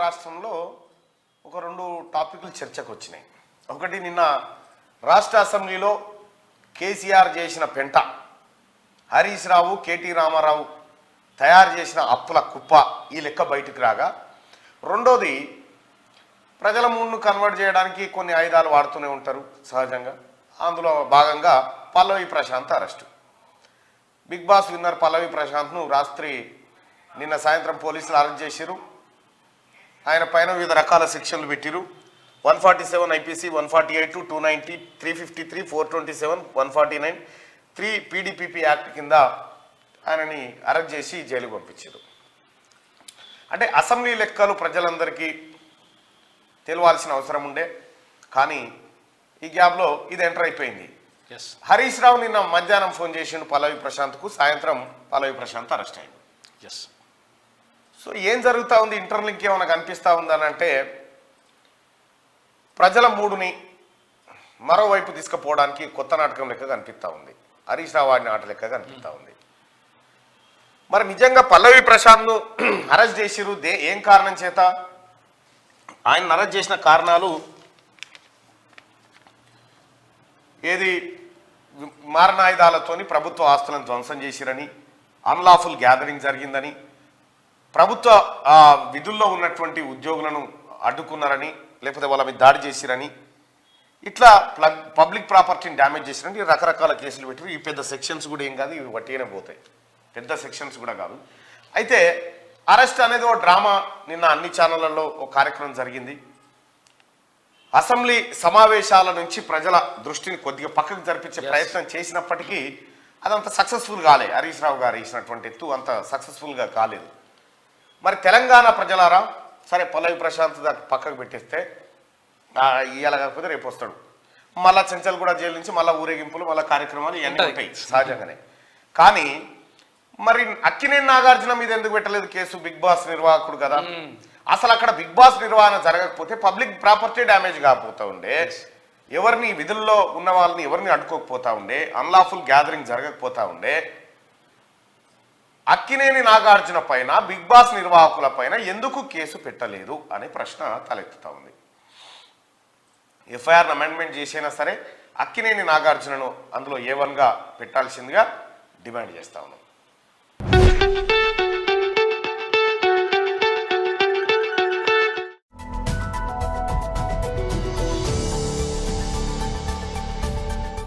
రాష్ట్రంలో ఒక రెండు టాపిక్లు చర్చకు వచ్చినాయి. ఒకటి, నిన్న రాష్ట్ర అసెంబ్లీలో కేసీఆర్ చేసిన పెంట, హరీష్ రావు, కేటీ రామారావు తయారు చేసిన అప్పుల కుప్ప ఈ లెక్క బయటికి రాగా, రెండోది ప్రజల మూడ్ను కన్వర్ట్ చేయడానికి కొన్ని ఆయుధాలు వాడుతూనే ఉంటారు సహజంగా. అందులో భాగంగా Pallavi Prashanth arrest. Bigg Boss winner Pallavi ప్రశాంత్ను రాత్రి నిన్న సాయంత్రం పోలీసులు అరెస్ట్ చేశారు. ఆయన పైన వివిధ రకాల శిక్షలు పెట్టిరు. 147 ఐపీసీ, 148, 290, 353, 427, 149, 3 పీడీపీపీ యాక్ట్ కింద ఆయనని అరెస్ట్ చేసి జైలుకు పంపించారు. అంటే అసెంబ్లీ లెక్కలు ప్రజలందరికీ తెలవాల్సిన అవసరం ఉండే, కానీ ఈ గ్యాప్లో ఇది ఎంటర్ అయిపోయింది. హరీష్ రావు నిన్న మధ్యాహ్నం ఫోన్ చేసిండు పల్లవి ప్రశాంత్కు, సాయంత్రం పల్లవి ప్రశాంత్ అరెస్ట్ అయింది. సో ఏం జరుగుతూ ఉంది, ఇంటర్లింక్ ఏమైనా కనిపిస్తూ ఉందని అంటే, ప్రజల మూడుని మరోవైపు తీసుకుపోవడానికి కొత్త నాటకం లెక్క కనిపిస్తూ ఉంది. హరీష్ రావు ఆడిన ఆట లెక్క కనిపిస్తూ ఉంది. మరి నిజంగా పల్లవి ప్రశాంత్ను అరెస్ట్ చేసిరు ఏం కారణం చేత? ఆయన అరెస్ట్ చేసిన కారణాలు ఏది, మారణాయుధాలతోని ప్రభుత్వ ఆస్తులను ధ్వంసం చేసిరని, అన్లాఫుల్ గ్యాదరింగ్ జరిగిందని, ప్రభుత్వ విధుల్లో ఉన్నటువంటి ఉద్యోగులను అడ్డుకున్నారని, లేకపోతే వాళ్ళ మీద దాడి చేసిరని, ఇట్లా పబ్లిక్ ప్రాపర్టీని డ్యామేజ్ చేసిరని రకరకాల కేసులు పెట్టారు. ఈ పెద్ద సెక్షన్స్ కూడా ఏం కాదు, ఇవి వట్టిగానే పోతాయి, పెద్ద సెక్షన్స్ కూడా కాదు. అయితే అరెస్ట్ అనేది ఒక డ్రామా. నిన్న అన్ని ఛానళ్లలో ఒక కార్యక్రమం జరిగింది. అసెంబ్లీ సమావేశాల నుంచి ప్రజల దృష్టిని కొద్దిగా పక్కకు జరిపించే ప్రయత్నం చేసినప్పటికీ అదంత సక్సెస్ఫుల్ కాలే. హరీష్ రావు గారు ఇచ్చినటువంటి ఎత్తు అంత సక్సెస్ఫుల్గా కాలేదు. మరి తెలంగాణ ప్రజలారా, సరే పల్లవి ప్రశాంత్ పక్కకు పెట్టేస్తే ఇవాళ కాకపోతే రేపు వస్తాడు, మళ్ళా చెంచల్ కూడా జైలు నుంచి మళ్ళీ ఊరేగింపులు, మళ్ళీ కార్యక్రమాలు ఇవన్నీ ఉంటాయి సహజంగానే. కానీ మరి అక్కినేని నాగార్జున మీద ఎందుకు పెట్టలేదు కేసు? బిగ్ బాస్ నిర్వాహకుడు కదా. అసలు అక్కడ బిగ్ బాస్ నిర్వహణ జరగకపోతే పబ్లిక్ ప్రాపర్టీ డ్యామేజ్ కాకపోతా ఉండే, ఎవరిని విధుల్లో ఉన్న వాళ్ళని ఎవరిని అడ్డుకోకపోతా ఉండే, అన్లాఫుల్ గ్యాదరింగ్ జరగకపోతా ఉండే, అక్కినేని నాగార్జున పైన బిగ్ బాస్ నిర్వాహకుల పైన ఎందుకు కేసు పెట్టలేదు అనే ప్రశ్న తలెత్తుతా ఉంది. ఎఫ్ఐఆర్ అమెండ్మెంట్ చేసైనా సరే అక్కినేని నాగార్జునను అందులో A1గా పెట్టాల్సిందిగా డిమాండ్ చేస్తా ఉన్నాం.